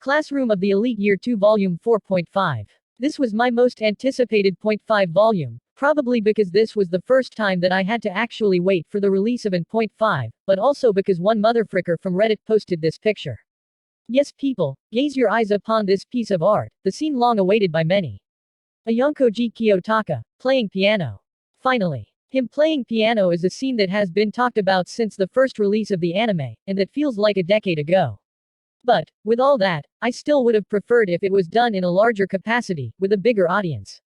Classroom of the Elite Year 2 Volume 4.5. This was my most anticipated point .5 volume, probably because this was the first time that I had to actually wait for the release of an point .5, but also because one motherfricker from Reddit posted this picture. Yes people, gaze your eyes upon this piece of art, the scene long awaited by many. Ayonkoji Kiyotaka, playing piano. Finally. Him playing piano is a scene that has been talked about since the first release of the anime, and that feels like a decade ago. But, with all that, I still would have preferred if it was done in a larger capacity, with a bigger audience.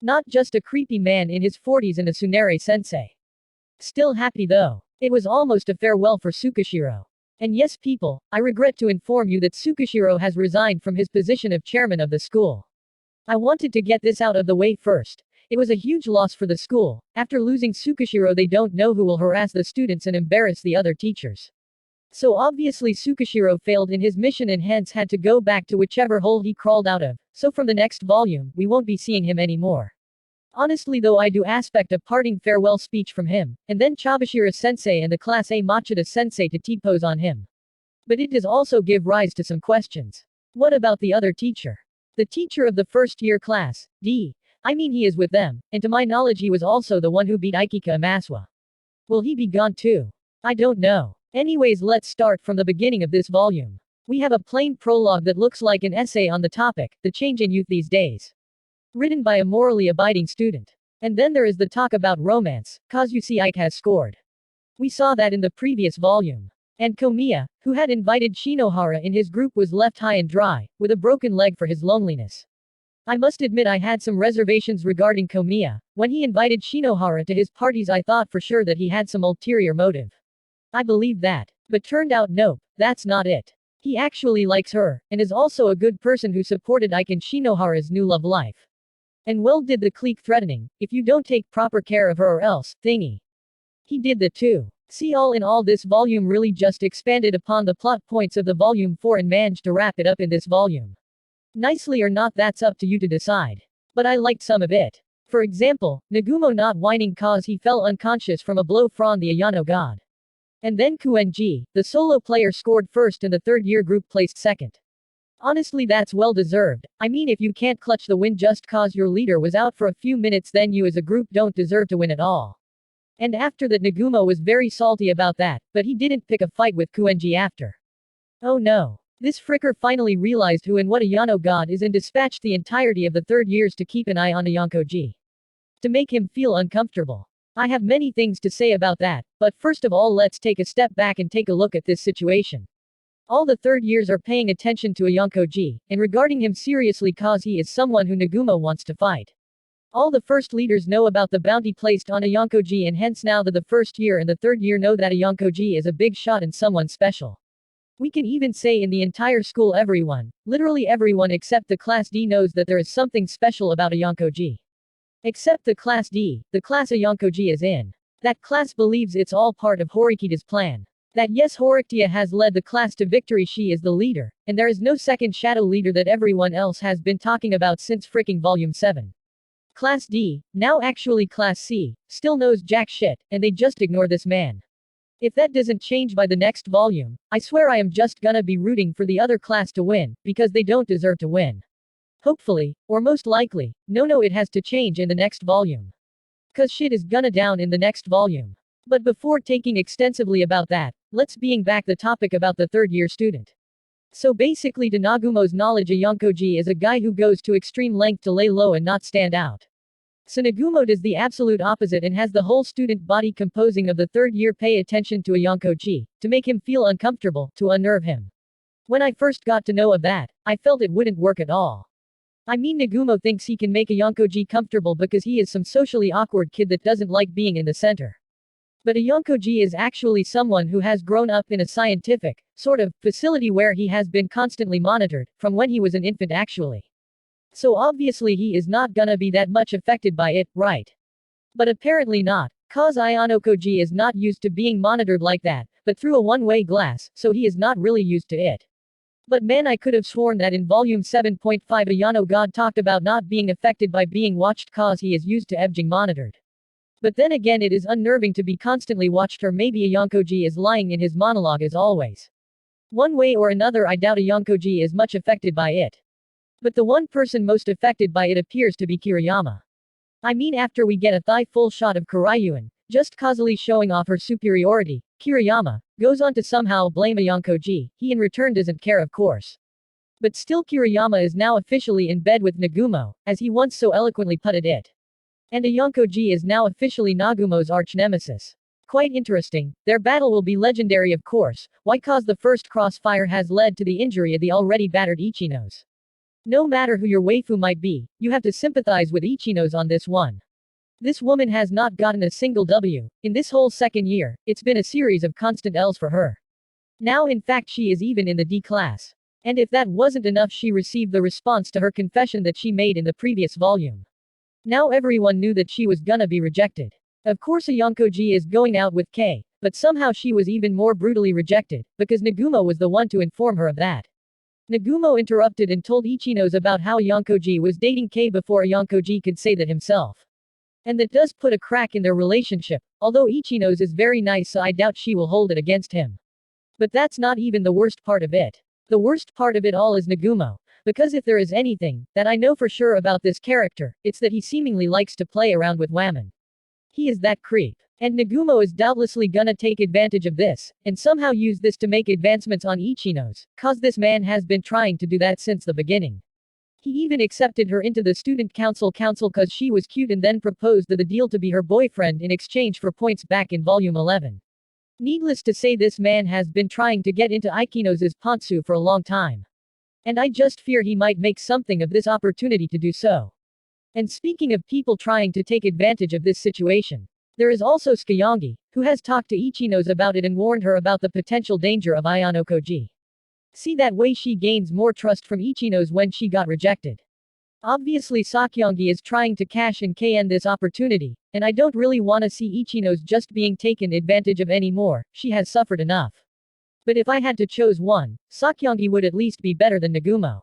Not just a creepy man in his 40s and a tsundere sensei. Still happy though. It was almost a farewell for Tsukishiro. And yes people, I regret to inform you that Tsukishiro has resigned from his position of chairman of the school. I wanted to get this out of the way first. It was a huge loss for the school. After losing Tsukishiro, they don't know who will harass the students and embarrass the other teachers. So obviously Tsukishiro failed in his mission and hence had to go back to whichever hole he crawled out of, so from the next volume, we won't be seeing him anymore. Honestly though, I do expect a parting farewell speech from him, and then Chabashira sensei and the class A Machida sensei to T-pose on him. But it does also give rise to some questions. What about the other teacher? The teacher of the first year class, D. I mean he is with them, and to my knowledge he was also the one who beat Ikika Amaswa. Will he be gone too? I don't know. Anyways, let's start from the beginning of this volume. We have a plain prologue that looks like an essay on the topic, the change in youth these days. Written by a morally abiding student. And then there is the talk about romance, Kazushi Ike has scored. We saw that in the previous volume. And Komiya, who had invited Shinohara in his group, was left high and dry, with a broken leg for his loneliness. I must admit I had some reservations regarding Komiya. When he invited Shinohara to his parties I thought for sure that he had some ulterior motive. I believed that. But turned out nope, that's not it. He actually likes her, and is also a good person who supported Ike and Shinohara's new love life. And well did the clique threatening, if you don't take proper care of her or else, thingy. He did that too. See, all in all this volume really just expanded upon the plot points of the volume 4 and managed to wrap it up in this volume. Nicely or not, that's up to you to decide. But I liked some of it. For example, Nagumo not whining cause he fell unconscious from a blow from the Ayano god. And then Kuenji, the solo player, scored first and the third year group placed second. Honestly that's well deserved. I mean if you can't clutch the win just cause your leader was out for a few minutes then you as a group don't deserve to win at all. And after that Nagumo was very salty about that, but he didn't pick a fight with Kuenji after. Oh no. This fricker finally realized who and what Ayano god is and dispatched the entirety of the third years to keep an eye on Ayonkoji. To make him feel uncomfortable. I have many things to say about that, but first of all let's take a step back and take a look at this situation. All the third years are paying attention to Ayonkoji, and regarding him seriously cause he is someone who Nagumo wants to fight. All the first leaders know about the bounty placed on Ayonkoji and hence now that the first year and the third year know that Ayonkoji is a big shot and someone special. We can even say in the entire school everyone, literally everyone except the class D knows that there is something special about Ayonkoji. Except the class D, the class Ayonkoji is in. That class believes it's all part of Horikita's plan. That yes, Horikita has led the class to victory, she is the leader, and there is no second shadow leader that everyone else has been talking about since freaking volume 7. Class D, now actually class C, still knows jack shit, and they just ignore this man. If that doesn't change by the next volume, I swear I am just gonna be rooting for the other class to win, because they don't deserve to win. Hopefully, or most likely, no it has to change in the next volume. Cause shit is gonna down in the next volume. But before taking extensively about that, let's being back the topic about the third year student. So basically to Nagumo's knowledge Ayonkoji is a guy who goes to extreme length to lay low and not stand out. So Nagumo does the absolute opposite and has the whole student body composing of the third year pay attention to Ayonkoji, to make him feel uncomfortable, to unnerve him. When I first got to know of that, I felt it wouldn't work at all. I mean Nagumo thinks he can make Ayonkoji comfortable because he is some socially awkward kid that doesn't like being in the center. But Ayonkoji is actually someone who has grown up in a scientific, sort of, facility where he has been constantly monitored, from when he was an infant actually. So obviously he is not gonna be that much affected by it, right? But apparently not, cause Ayonkoji is not used to being monitored like that, but through a one-way glass, so he is not really used to it. But man, I could have sworn that in volume 7.5 Ayano God talked about not being affected by being watched cause he is used to being monitored. But then again it is unnerving to be constantly watched, or maybe Ayonkoji is lying in his monologue as always. One way or another I doubt Ayonkoji is much affected by it. But the one person most affected by it appears to be Kiriyama. I mean after we get a thigh-full shot of Karaiyuan, just causally showing off her superiority, Kiriyama goes on to somehow blame Ayonkoji, he in return doesn't care of course. But still Kiriyama is now officially in bed with Nagumo, as he once so eloquently putted it. And Ayonkoji is now officially Nagumo's arch-nemesis. Quite interesting, their battle will be legendary of course, why cause the first crossfire has led to the injury of the already battered Ichinos. No matter who your waifu might be, you have to sympathize with Ichinos on this one. This woman has not gotten a single W. In this whole second year, it's been a series of constant L's for her. Now in fact she is even in the D class. And if that wasn't enough she received the response to her confession that she made in the previous volume. Now everyone knew that she was gonna be rejected. Of course Ayonkoji is going out with K, but somehow she was even more brutally rejected, because Nagumo was the one to inform her of that. Nagumo interrupted and told Ichinos about how Ayonkoji was dating K before Ayonkoji could say that himself. And that does put a crack in their relationship, although Ichinos is very nice so I doubt she will hold it against him. But that's not even the worst part of it. The worst part of it all is Nagumo. Because if there is anything that I know for sure about this character, it's that he seemingly likes to play around with women. He is that creep. And Nagumo is doubtlessly gonna take advantage of this, and somehow use this to make advancements on Ichinos, cause this man has been trying to do that since the beginning. He even accepted her into the student council cause she was cute and then proposed the deal to be her boyfriend in exchange for points back in volume 11. Needless to say this man has been trying to get into Ichinos' pantsu for a long time. And I just fear he might make something of this opportunity to do so. And speaking of people trying to take advantage of this situation, there is also Tsukuyomi, who has talked to Ichinos about it and warned her about the potential danger of Ayanokoji. See that way she gains more trust from Ichinos when she got rejected. Obviously Tsukuyomi is trying to cash in KN this opportunity, and I don't really want to see Ichinos just being taken advantage of anymore, she has suffered enough. But if I had to choose one, Tsukuyomi would at least be better than Nagumo.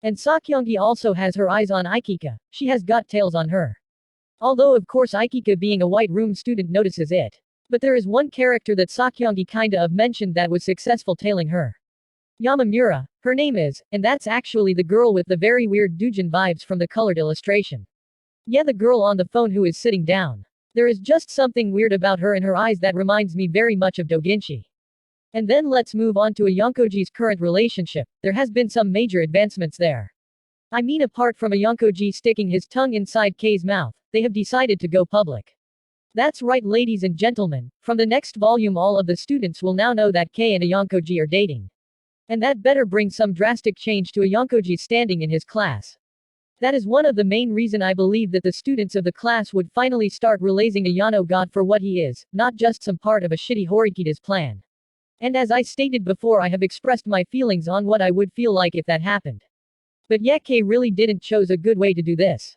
And Tsukuyomi also has her eyes on Ikika, she has got tails on her. Although of course Ikika being a white room student notices it. But there is one character that Tsukuyomi kinda of mentioned that was successful tailing her. Yamamura, her name is, and that's actually the girl with the very weird doujin vibes from the colored illustration. Yeah, the girl on the phone who is sitting down. There is just something weird about her and her eyes that reminds me very much of Doujinshi. And then let's move on to Ayonkoji's current relationship, there has been some major advancements there. I mean apart from Ayonkoji sticking his tongue inside K's mouth, they have decided to go public. That's right ladies and gentlemen, from the next volume all of the students will now know that K and Ayonkoji are dating. And that better bring some drastic change to Ayonkoji's standing in his class. That is one of the main reason I believe that the students of the class would finally start realizing Ayano God for what he is, not just some part of a shitty Horikita's plan. And as I stated before I have expressed my feelings on what I would feel like if that happened. But K really didn't chose a good way to do this.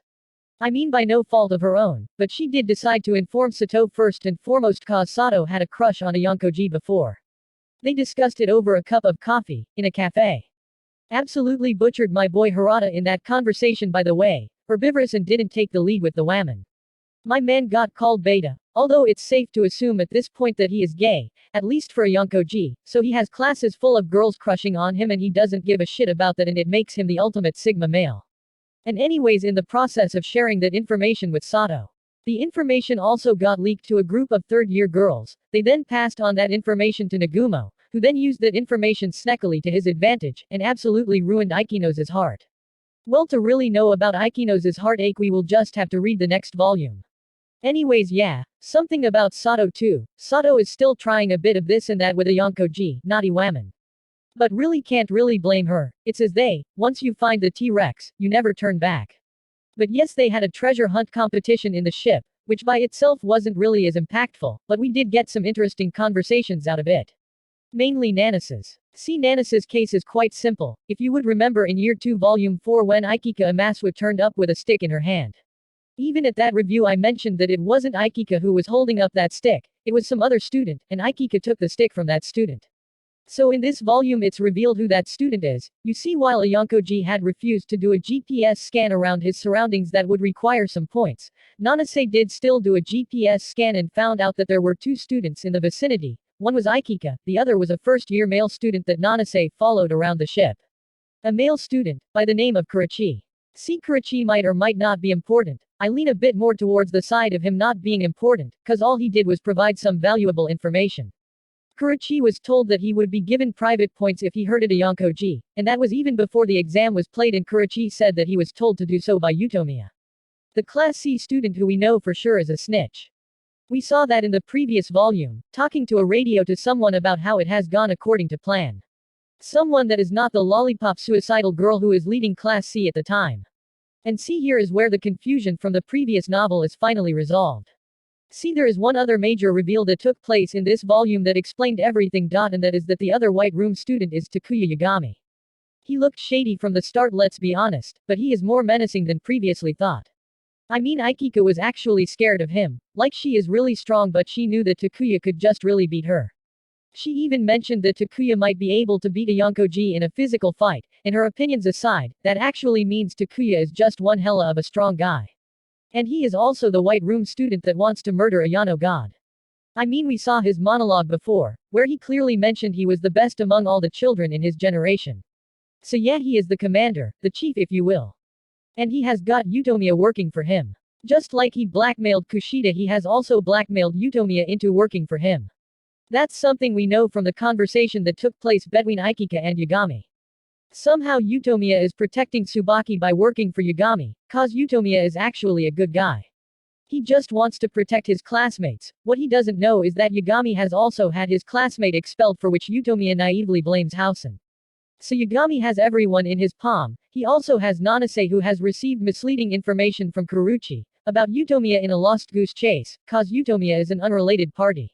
I mean by no fault of her own, but she did decide to inform Sato first and foremost cause Sato had a crush on Ayonkoji before. They discussed it over a cup of coffee, in a cafe. Absolutely butchered my boy Harada in that conversation by the way, herbivorous and didn't take the lead with the woman. My man got called beta, although it's safe to assume at this point that he is gay, at least for Ayonkoji, so he has classes full of girls crushing on him and he doesn't give a shit about that and it makes him the ultimate sigma male. And anyways in the process of sharing that information with Sato. The information also got leaked to a group of third-year girls, they then passed on that information to Nagumo, who then used that information sneakily to his advantage, and absolutely ruined Ikinos's heart. Well to really know about Ikinos's heartache we will just have to read the next volume. Anyways yeah, something about Sato too, Sato is still trying a bit of this and that with Ayonkoji, naughty woman. But really can't really blame her, it's as they, once you find the T-Rex, you never turn back. But yes they had a treasure hunt competition in the ship, which by itself wasn't really as impactful, but we did get some interesting conversations out of it. Mainly Nanas's. See Nanas's case is quite simple, if you would remember in year 2 volume 4 when Ikika Amaswa turned up with a stick in her hand. Even at that review I mentioned that it wasn't Ikika who was holding up that stick, it was some other student, and Ikika took the stick from that student. So in this volume it's revealed who that student is. You see while Ayonkoji had refused to do a GPS scan around his surroundings that would require some points, Nanase did still do a GPS scan and found out that there were 2 students in the vicinity, One was Ikika, the other was a first-year male student that Nanase followed around the ship. A male student, by the name of Kurachi. See, Kurachi might or might not be important. I lean a bit more towards the side of him not being important, cause all he did was provide some valuable information. Kurachi was told that he would be given private points if he hurted a Yonkoji, and that was even before the exam was played, and Kurachi said that he was told to do so by Utomiya, the Class C student who we know for sure is a snitch. We saw that in the previous volume, talking to a radio to someone about how it has gone according to plan. Someone that is not the lollipop suicidal girl who is leading Class C at the time. And see, here is where the confusion from the previous novel is finally resolved. See, there is one other major reveal that took place in this volume that explained everything. And that is that the other White Room student is Takuya Yagami. He looked shady from the start, let's be honest, but he is more menacing than previously thought. I mean, Ikika was actually scared of him, like she is really strong, but she knew that Takuya could just really beat her. She even mentioned that Takuya might be able to beat a Yonkoji in a physical fight, and her opinions aside, that actually means Takuya is just one hella of a strong guy. And he is also the White Room student that wants to murder a Yano god. I mean, we saw his monologue before, where he clearly mentioned he was the best among all the children in his generation. So yeah, he is the commander, the chief if you will. And he has got Utomiya working for him. Just like he blackmailed Kushida, he has also blackmailed Utomiya into working for him. That's something we know from the conversation that took place between Ikika and Yagami. Somehow Utomiya is protecting Tsubaki by working for Yagami, cause Utomiya is actually a good guy. He just wants to protect his classmates. What he doesn't know is that Yagami has also had his classmate expelled, for which Utomiya naively blames Housen. So Yagami has everyone in his palm. He also has Nanase, who has received misleading information from Kuruchi about Utomiya in a lost goose chase, cause Utomiya is an unrelated party.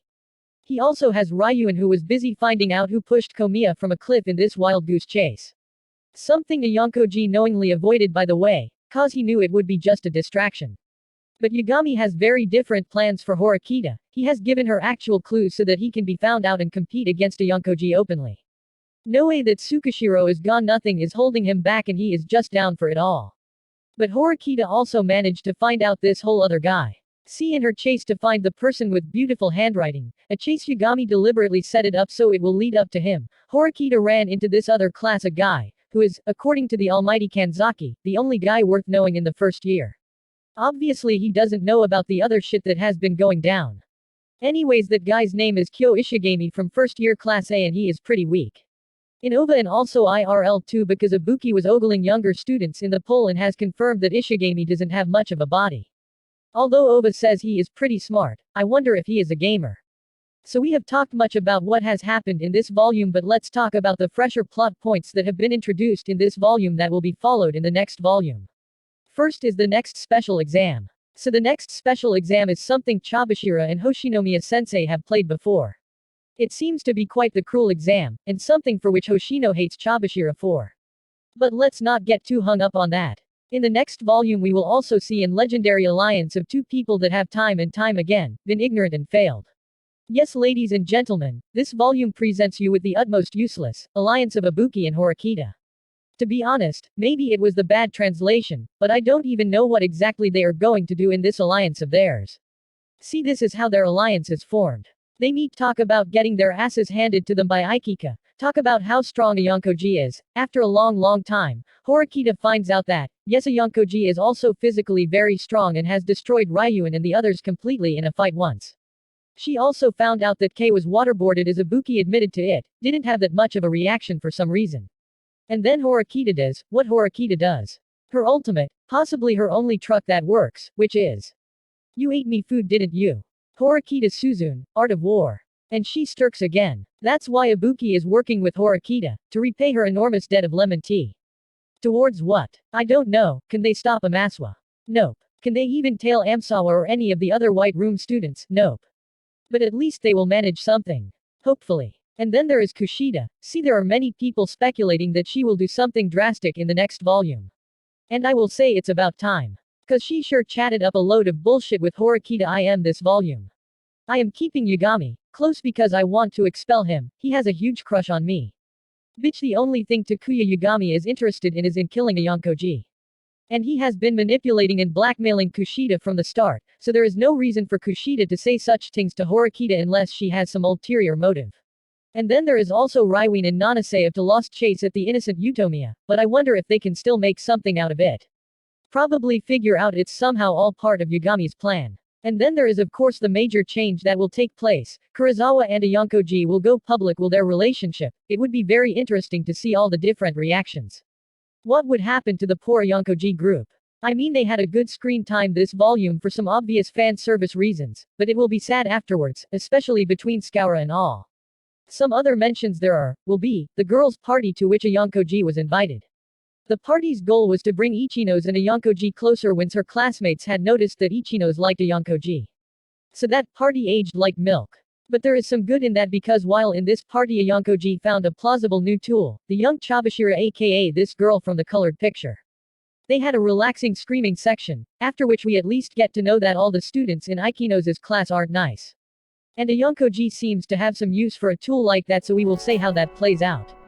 He also has Ryuan, who was busy finding out who pushed Komiya from a cliff in this wild goose chase. Something a Yonkoji knowingly avoided, by the way, cause he knew it would be just a distraction. But Yagami has very different plans for Horikita. He has given her actual clues so that he can be found out and compete against a Yonkoji openly. No way that Tsukishiro is gone, nothing is holding him back, and he is just down for it all. But Horikita also managed to find out this whole other guy. See, in her chase to find the person with beautiful handwriting, a chase Yagami deliberately set it up so it will lead up to him, Horikita ran into this other class, a guy, who is, according to the almighty Kanzaki, the only guy worth knowing in the first year. Obviously he doesn't know about the other shit that has been going down. Anyways, that guy's name is Kyo Ishigami from first year class A, and he is pretty weak. In OVA and also IRL too, because Ibuki was ogling younger students in the poll and has confirmed that Ishigami doesn't have much of a body. Although OVA says he is pretty smart, I wonder if he is a gamer. So we have talked much about what has happened in this volume, but let's talk about the fresher plot points that have been introduced in this volume that will be followed in the next volume. First is the next special exam. So the next special exam is something Chabashira and Hoshinomiya sensei have played before. It seems to be quite the cruel exam, and something for which Hoshino hates Chabashira for. But let's not get too hung up on that. In the next volume we will also see an legendary alliance of two people that have time and time again been ignorant and failed. Yes, ladies and gentlemen, this volume presents you with the utmost useless alliance of Ibuki and Horikita. To be honest, maybe it was the bad translation, but I don't even know what exactly they are going to do in this alliance of theirs. See, this is how their alliance is formed. They meet, talk about getting their asses handed to them by Ikika, talk about how strong a Yonkoji is. After a long time, Horikita finds out that, yes, a Yonkoji is also physically very strong and has destroyed Ryuan and the others completely in a fight once. She also found out that Kei was waterboarded, as Ibuki admitted to it, didn't have that much of a reaction for some reason. And then Horikita does what Horikita does. Her ultimate, possibly her only truck that works, which is, "You ate me food, didn't you?" Horikita Suzune, Art of War. And she stirks again. That's why Ibuki is working with Horikita, to repay her enormous debt of lemon tea. Towards what? I don't know. Can they stop Amaswa? Nope. Can they even tail Amsawa or any of the other White Room students? Nope. But at least they will manage something. Hopefully. And then there is Kushida. See, there are many people speculating that she will do something drastic in the next volume. And I will say it's about time. Cause she sure chatted up a load of bullshit with Horikita this volume. I am keeping Yagami close because I want to expel him, he has a huge crush on me. Bitch, the only thing Takuya Yagami is interested in is in killing a Yonkoji. And he has been manipulating and blackmailing Kushida from the start, so there is no reason for Kushida to say such things to Horikita unless she has some ulterior motive. And then there is also Raiwin and Nanase of the lost chase at the innocent Utomiya, but I wonder if they can still make something out of it. Probably figure out it's somehow all part of Yagami's plan. And then there is of course the major change that will take place. Kurizawa and Ayonkoji will go public with their relationship. It would be very interesting to see all the different reactions. What would happen to the poor Ayonkoji group? I mean they had a good screen time this volume for some obvious fan service reasons, but it will be sad afterwards, especially between Scoura and all. Some other mentions will be, the girls' party to which Ayonkoji was invited. The party's goal was to bring Ichinos and Ayonkoji closer once her classmates had noticed that Ichinos liked Ayonkoji. So that party aged like milk. But there is some good in that because while in this party Ayonkoji found a plausible new tool, the young Chabashira aka this girl from the colored picture. They had a relaxing screaming section, after which we at least get to know that all the students in Aikinos' class aren't nice. And Ayonkoji seems to have some use for a tool like that, so we will see how that plays out.